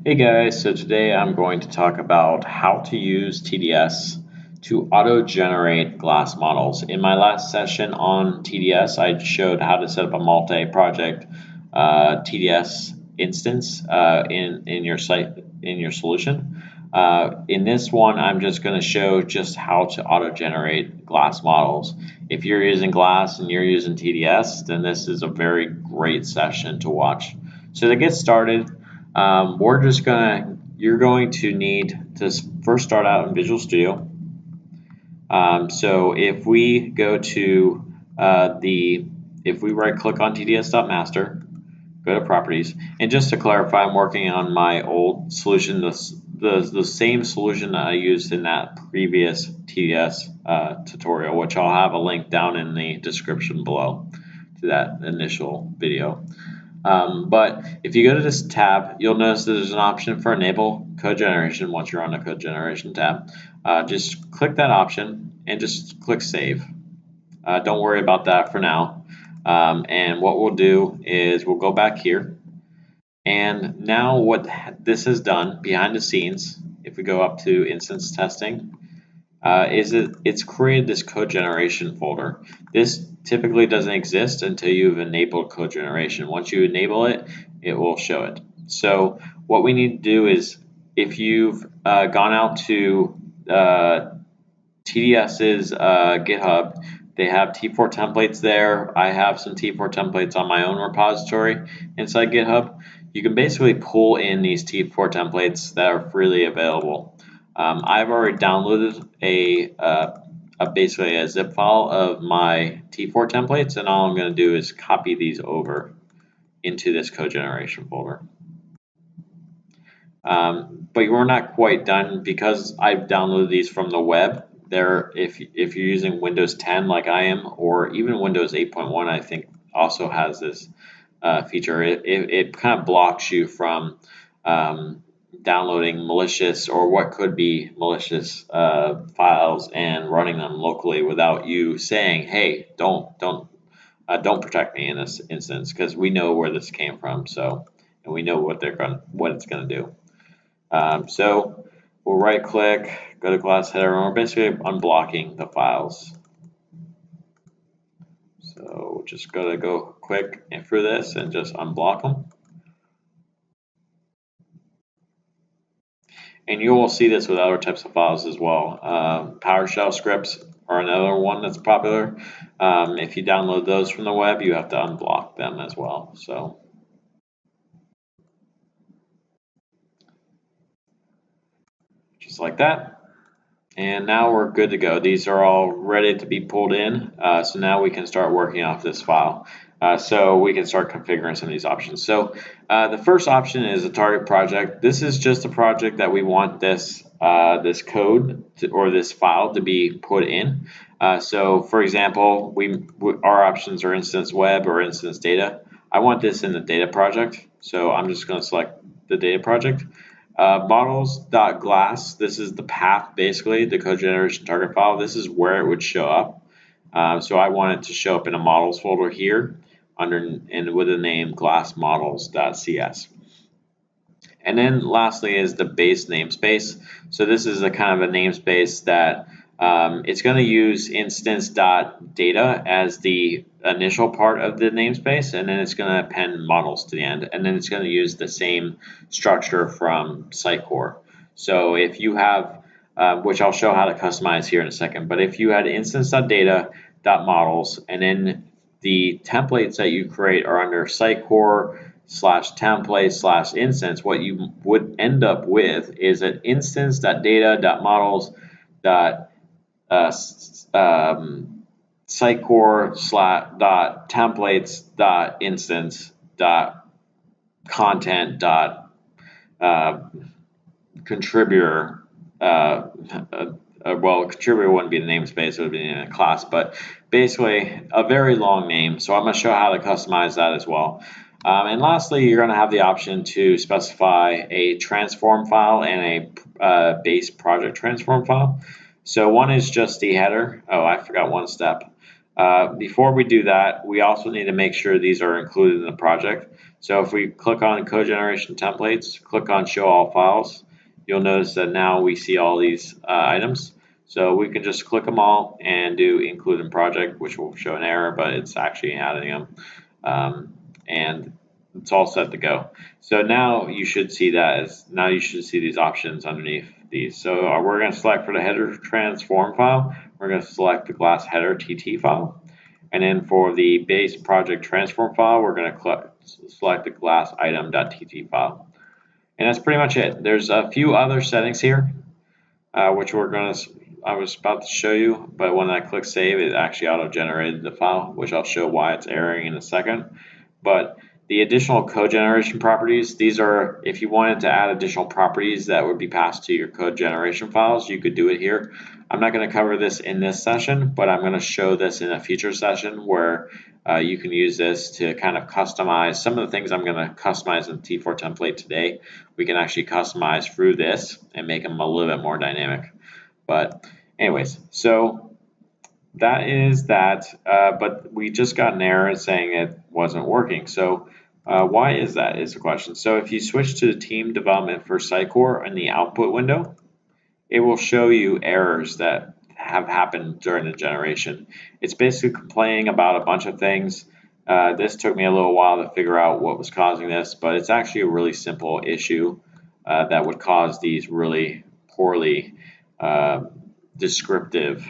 Hey guys, so today I'm going to talk about how to use TDS to auto-generate glass models. In my last session on TDS, I showed how to set up a multi-project TDS instance in your solution. In this one, I'm just going to show just how to auto-generate glass models. If you're using glass and you're using TDS, then this is a very great session to watch. So to get started, you're going to need to first start out in Visual Studio. So if we go to if we right click on TDS.master, go to properties, and just to clarify, I'm working on my old solution, the same solution that I used in that previous TDS tutorial, which I'll have a link down in the description below to that initial video. But if you go to this tab, you'll notice that there's an option for enable code generation. Once you're on the code generation tab, just click that option and just click save. Don't worry about that for now. And what we'll do is we'll go back here. And now what this has done behind the scenes, if we go up to instance testing, it's created this code generation folder. This typically doesn't exist until you've enabled code generation. Once you enable it, it will show it. So what we need to do is, if you've gone out to TDS's GitHub, they have T4 templates there. I have some T4 templates on my own repository inside GitHub. You can basically pull in these T4 templates that are freely available. I've already downloaded basically a zip file of my T4 templates, and all I'm going to do is copy these over into this code generation folder. But we're not quite done because I've downloaded these from the web. If you're using Windows 10 like I am, or even Windows 8.1, I think also has this feature. It kind of blocks you from downloading malicious or what could be malicious files and running them locally without you saying, "Hey, don't protect me in this instance," because we know where this came from. So, and we know what it's going to do. So we'll right click, go to glass header, and we're basically unblocking the files. So we're just going to go quick and through this and just unblock them. And you will see this with other types of files as well. PowerShell scripts are another one that's popular. If you download those from the web, you have to unblock them as well. So just like that. And now we're good to go. These are all ready to be pulled in. So now we can start working off this file. So we can start configuring some of these options. So the first option is a target project. This is just a project that we want this code or this file to be put in. So for example, our options are instance web or instance data. I want this in the data project. So I'm just going to select the data project. Models.glass, this is the path, basically, the code generation target file. This is where it would show up. So I want it to show up in a models folder here with the name glassmodels.cs. And then lastly is the base namespace. So this is a kind of a namespace that it's going to use instance.data as the initial part of the namespace, and then it's going to append models to the end, and then it's going to use the same structure from Sitecore. So if you have, which I'll show how to customize here in a second, but if you had instance.data.models, and then the templates that you create are under Sitecore/template/instance, what you would end up with is an instance.data.models.Sitecore/templates.instance.contributor. Well, contributor wouldn't be the namespace, it would be in a class, but basically a very long name. So I'm going to show how to customize that as well. And lastly, you're going to have the option to specify a transform file and a base project transform file. So one is just the header. Oh, I forgot one step. Before we do that, we also need to make sure these are included in the project. So if we click on code generation templates, click on show all files, you'll notice that now we see all these items. So we can just click them all and do include in project, which will show an error, but it's actually adding them. And it's all set to go. So now you should see you should see these options underneath these. So we're going to select for the header transform file, we're going to select the glass header TT file. And then for the base project transform file, we're going to select the glass item.tt file. And that's pretty much it. There's a few other settings here, which I was about to show you, but when I click save, it actually auto-generated the file, which I'll show why it's erroring in a second. But the additional code generation properties, these are, if you wanted to add additional properties that would be passed to your code generation files, you could do it here. I'm not going to cover this in this session, but I'm going to show this in a future session where you can use this to kind of customize some of the things I'm going to customize in the T4 template today. We can actually customize through this and make them a little bit more dynamic. But anyways, so that is that, but we just got an error saying it wasn't working. So why is that is the question. So if you switch to the team development for Sitecore in the output window, it will show you errors that have happened during the generation. It's basically complaining about a bunch of things. This took me a little while to figure out what was causing this, but it's actually a really simple issue that would cause these really poorly descriptive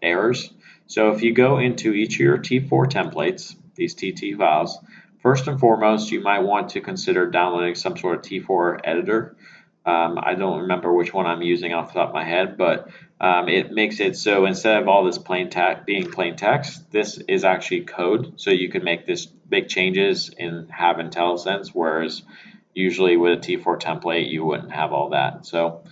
errors. So if you go into each of your T4 templates, these TT files, first and foremost, you might want to consider downloading some sort of T4 editor. I don't remember which one I'm using off the top of my head, but it makes it so instead of all this being plain text, this is actually code. So you can make big changes and have IntelliSense, whereas usually with a T4 template, you wouldn't have all that. So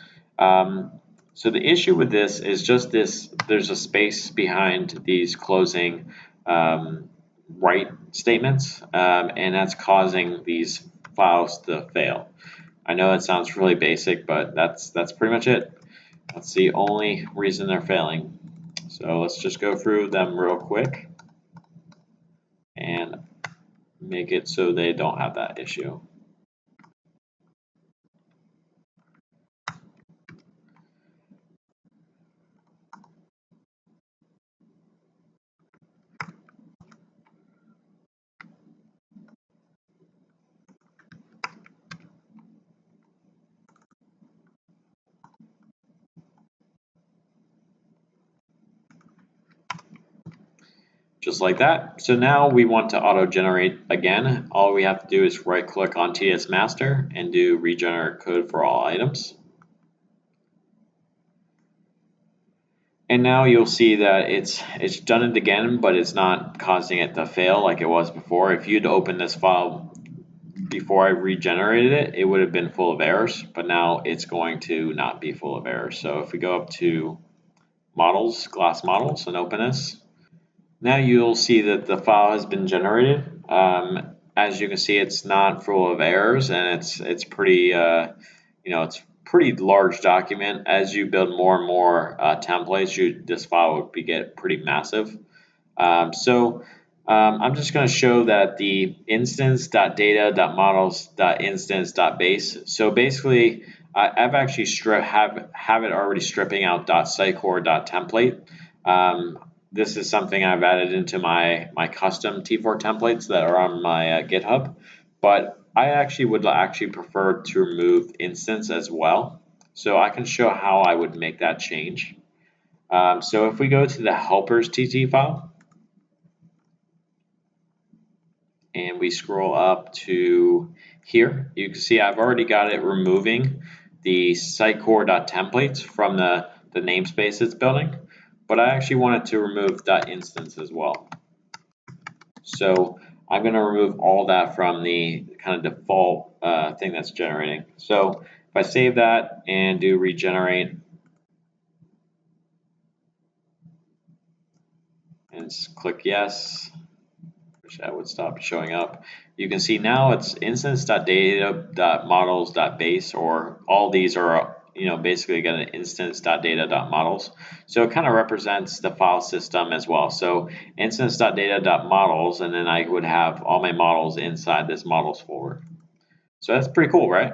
so the issue with this is just this, there's a space behind these closing write statements, and that's causing these files to fail. I know that sounds really basic, but that's pretty much it. That's the only reason they're failing. So let's just go through them real quick and make it so they don't have that issue. Just like that. So now we want to auto-generate again. All we have to do is right-click on TDS master and do regenerate code for all items. And now you'll see that it's done it again, but it's not causing it to fail like it was before. If you'd opened this file before I regenerated it, it would have been full of errors, but now it's going to not be full of errors. So if we go up to models, glass models, and open this, now you'll see that the file has been generated. As you can see, it's not full of errors, and it's pretty, it's pretty large document. As you build more and more templates, this file would get pretty massive. I'm just going to show that the instance.data.models.instance.base. So basically, I've actually have it already stripping out .sitecore.template. This is something I've added into my custom T4 templates that are on my GitHub, but I actually would prefer to remove instance as well. So I can show how I would make that change. So if we go to the helpers TT file and we scroll up to here, you can see I've already got it removing the sitecore.templates from the namespace it's building, but I actually wanted to remove .instance as well. So I'm going to remove all that from the kind of default thing that's generating. So if I save that and do regenerate and click yes, which that would stop showing up, you can see now it's instance.data.models.base, or all these are basically get an instance.data.models. So it kind of represents the file system as well. So instance.data.models, and then I would have all my models inside this models folder. So that's pretty cool, right?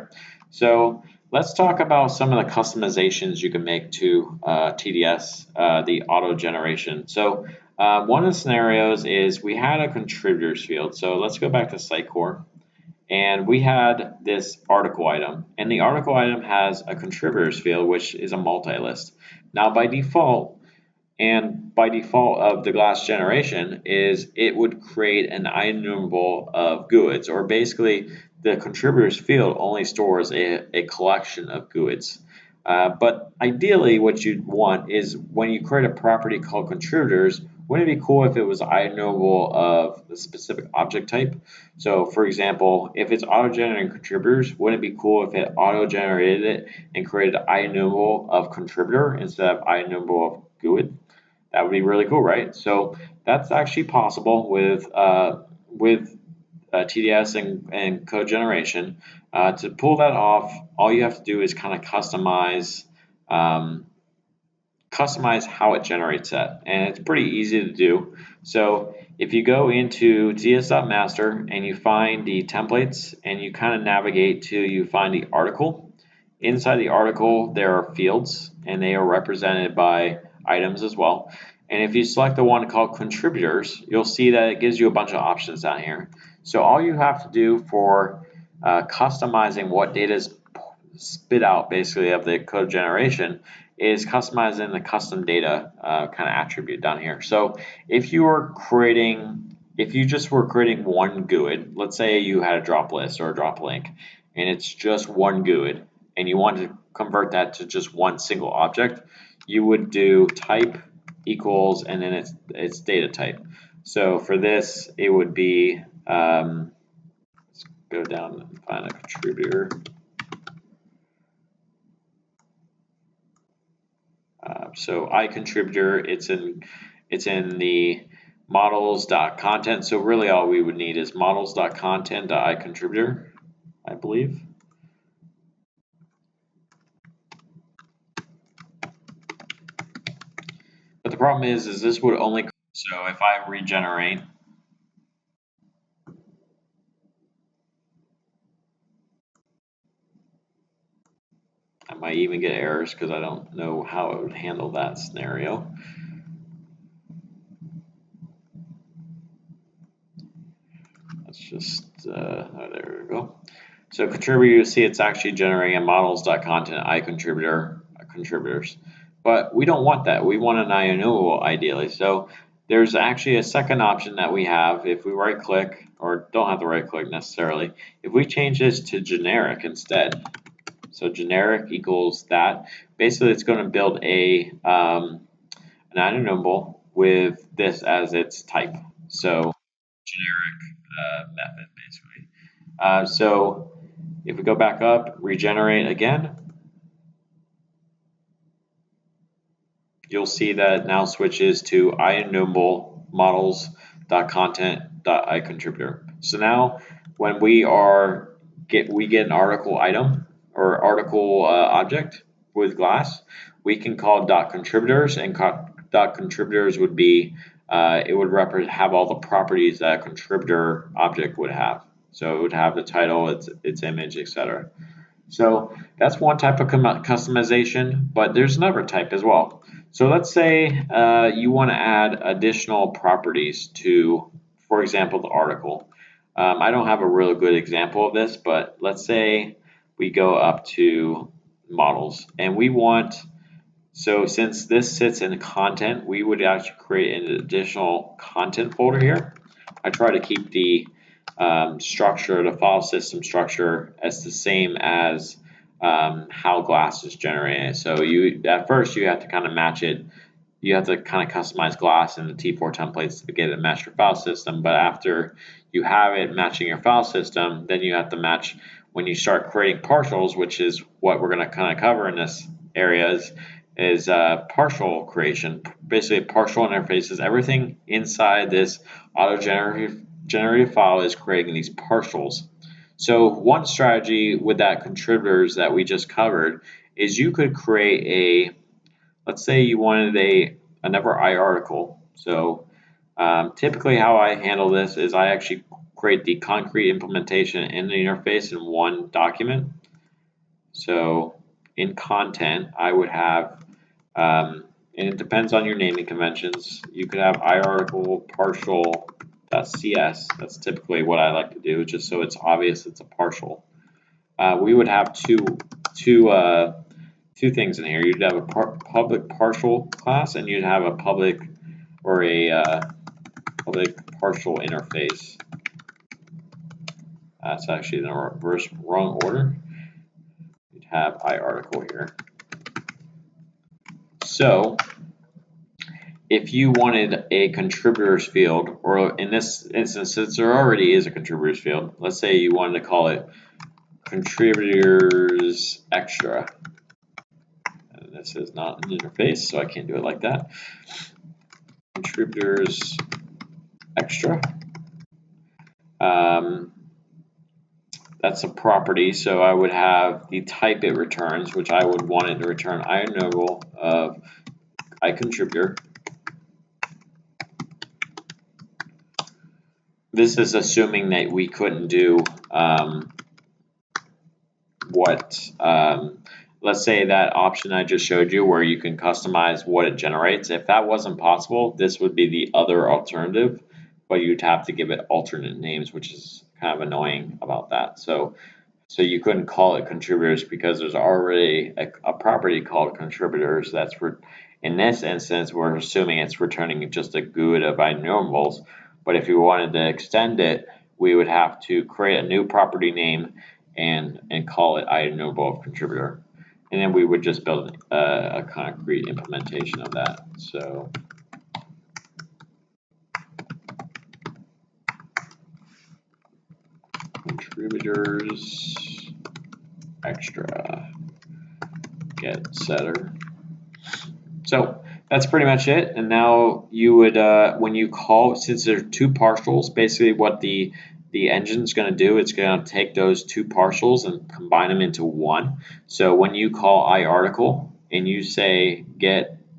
So let's talk about some of the customizations you can make to TDS, the auto generation. So one of the scenarios is we had a contributors field. So let's go back to Sitecore. And we had this article item, and the article item has a contributors field, which is a multi-list. Now, by default of the glass generation is it would create an enumerable of GUIDs, or basically the contributors field only stores a collection of GUIDs. But ideally, what you'd want is when you create a property called contributors, wouldn't it be cool if it was enumerable of the specific object type? So, for example, if it's auto-generating contributors, wouldn't it be cool if it auto-generated it and created enumerable of contributor instead of enumerable of GUID? That would be really cool, right? So that's actually possible with TDS and code generation. To pull that off, all you have to do is kind of um, customize how it generates that, and it's pretty easy to do. So if you go into TDS.master and you find the templates and you kind of navigate to you find the article. Inside the article there are fields and they are represented by items as well. And if you select the one called contributors, you'll see that it gives you a bunch of options down here. So all you have to do for customizing what data is spit out basically of the code generation is customizing the custom data kind of attribute down here. So if you just were creating one GUID, let's say you had a drop list or a drop link, and it's just one GUID, and you want to convert that to just one single object, you would do type equals and then its data type. So for this, it would be let's go down and find a contributor. So iContributor, it's in the models.content. So really all we would need is models.content.iContributor, I believe. But the problem is this would only, so if I regenerate, I might even get errors because I don't know how it would handle that scenario. Let's just, there we go. So contributor, you see it's actually generating a models.content iContributor contributors. But we don't want that. We want an enumerable ideally. So there's actually a second option that we have if we right click, or don't have to right click necessarily. If we change this to generic instead, so generic equals that, basically it's going to build an enumerable with this as its type. So generic method basically. So if we go back up, regenerate again, you'll see that it now switches to enumerable models.content.iContributor. So now when we get an article item or article object with glass, we can call .contributors, and .contributors would be it would have all the properties that a contributor object would have. So it would have the title, its image, etc. So that's one type of customization, but there's another type as well. So let's say you want to add additional properties to, for example, the article. I don't have a really good example of this, but let's say we go up to models and we want, so since this sits in content, we would actually create an additional content folder here. I try to keep the structure, the file system structure, as the same as how glass is generated. So at first you have to kind of match it. You have to kind of customize glass in the T4 templates to get it match your file system. But after you have it matching your file system, then you have to match when you start creating partials, which is what we're going to kind of cover in this area is partial creation. Basically, partial interfaces. Everything inside this auto generative file is creating these partials. So one strategy with that contributors that we just covered is you could create a, let's say you wanted another I article. So typically how I handle this is I actually create the concrete implementation in the interface in one document. So in content, I would have, and it depends on your naming conventions. You could have iArticle partial.cs. That's typically what I like to do, just so it's obvious it's a partial. We would have two things in here. You'd have a public partial class, and you'd have a public or a public partial interface. That's actually in the wrong order. You'd have iArticle here. So if you wanted a contributors field, or in this instance, since there already is a contributors field, let's say you wanted to call it contributors extra. And this is not an interface, so I can't do it like that. Contributors extra. That's a property, so I would have the type it returns, which I would want it to return INoble of iContributor. This is assuming that we couldn't do let's say that option I just showed you where you can customize what it generates. If that wasn't possible, this would be the other alternative, but you'd have to give it alternate names, which is kind of annoying about that. So you couldn't call it contributors because there's already a property called contributors that's in this instance, we're assuming it's returning just a GUID of enumerables. But if you wanted to extend it, we would have to create a new property name and call it enumerable of contributor. And then we would just build a concrete implementation of that. So contributors extra get setter. So that's pretty much it. And now you would, when you call, since there's two partials, basically what the engine's going to do, it's going to take those two partials and combine them into one. So when you call iArticle and you say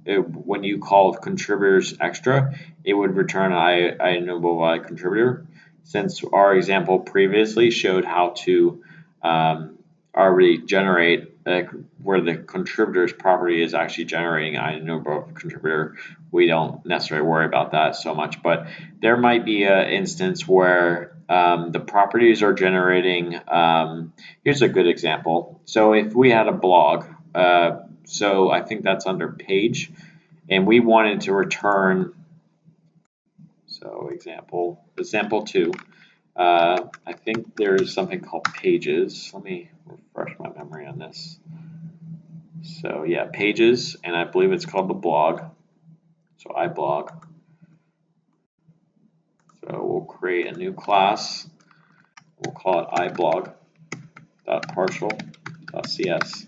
when you call contributors extra, it would return iEnumerable contributor. Since our example previously showed how to already generate where the contributors property is actually generating iEnumerable contributor, we don't necessarily worry about that so much. But there might be an instance where the properties are generating, here's a good example. So if we had a blog, so I think that's under page, and we wanted to return, so example 2, I think there's something called pages. Let me refresh my memory on this. So yeah, pages, and I believe it's called the blog. So iBlog. So we'll create a new class. We'll call it iBlog.partial.cs.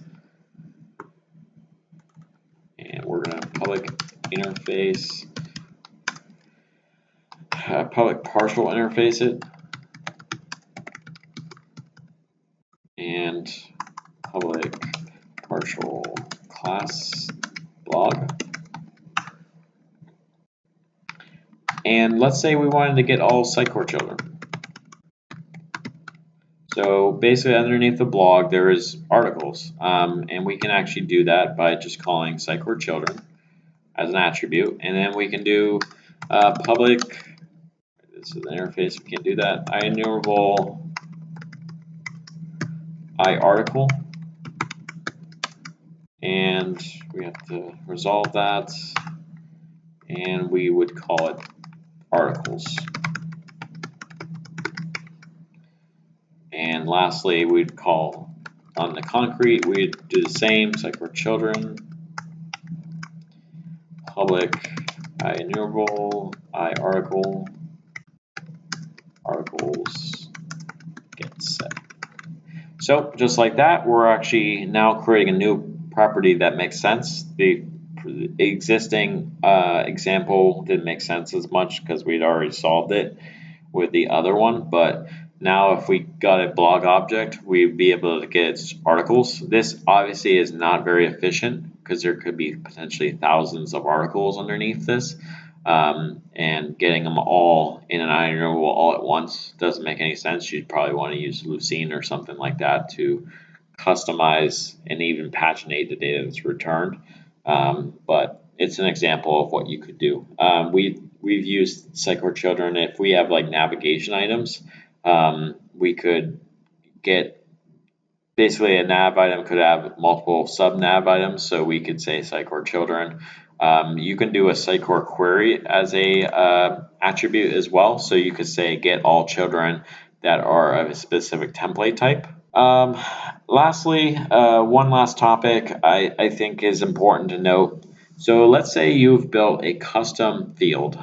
And we're going to public interface, public partial interface it, and public partial class blog. And let's say we wanted to get all Sitecore children. So basically underneath the blog there is articles, and we can actually do that by just calling Sitecore children as an attribute, and then we can do public, this is an interface, we can do that, iEnumerable iArticle, and we have to resolve that, and we would call it articles. And lastly, we'd call on the concrete, we'd do the same, Sitecore children, public iEnumerable iArticle, articles get set. So just like that, we're actually now creating a new property that makes sense. The existing example didn't make sense as much because we'd already solved it with the other one, but Now, if we got a blog object, we'd be able to get its articles. This obviously is not very efficient because there could be potentially thousands of articles underneath this. And getting them all in an iRenewables all at once doesn't make any sense. You'd probably want to use Lucene or something like that to customize and even paginate the data that's returned. But it's an example of what you could do. We've used Sitecore Children. If we have like navigation items, we could get basically a nav item could have multiple sub nav items. So we could say Sitecore Children. You can do a Sitecore query as a attribute as well. So you could say get all children that are of a specific template type. Lastly, one last topic I think is important to note. So let's say you've built a custom field.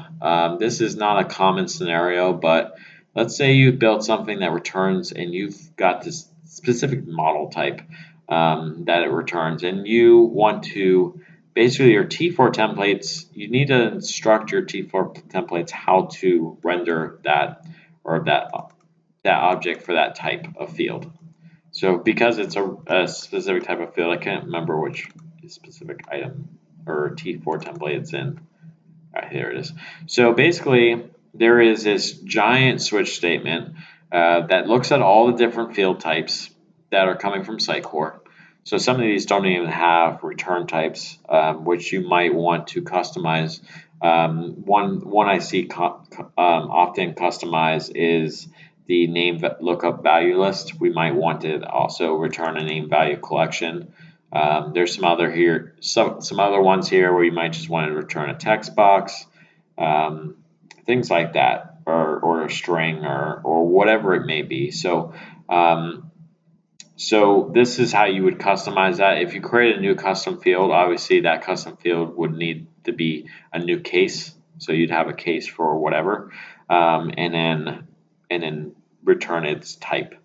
This is not a common scenario, but let's say you've built something that returns and you've got this specific model type that it returns, and you want to basically your T4 templates, you need to instruct your T4 templates how to render that or that object for that type of field. So because it's a specific type of field, I can't remember which specific item or T4 template it's in. All right, here it is. So basically, there is this giant switch statement that looks at all the different field types that are coming from Sitecore. So some of these don't even have return types, which you might want to customize. One I see often customized is the name lookup value list. We might want to also return a name value collection. There's some other ones here where you might just want to return a text box, things like that, or a string or whatever it may be. So so this is how you would customize that. If you create a new custom field, obviously that custom field would need to be a new case. So you'd have a case for whatever, and then return its type.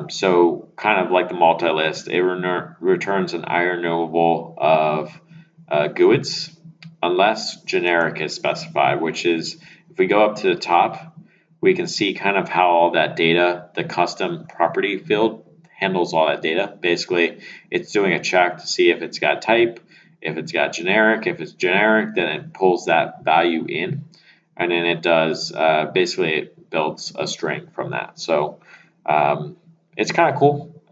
So kind of like the multi-list, it returns an iRenewables of GUIDs unless generic is specified, which is if we go up to the top, we can see kind of how all that data, the custom property field handles all that data. Basically, it's doing a check to see if it's got type, if it's got generic. If it's generic, then it pulls that value in, and then it does basically it builds a string from that. So it's kind of cool.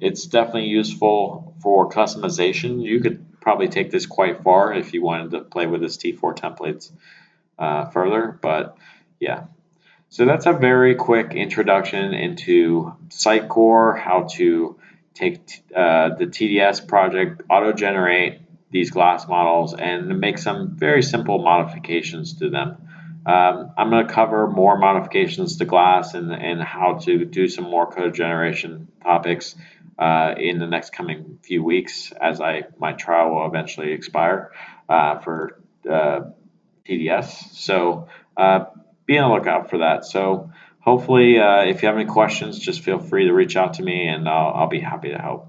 It's definitely useful for customization. You could probably take this quite far if you wanted to play with this T4 templates further, but yeah. So that's a very quick introduction into Sitecore, how to take the TDS project, auto-generate these glass models, and make some very simple modifications to them. I'm going to cover more modifications to glass and how to do some more code generation topics in the next coming few weeks as my trial will eventually expire for TDS. So be on the lookout for that. So hopefully, if you have any questions, just feel free to reach out to me and I'll be happy to help.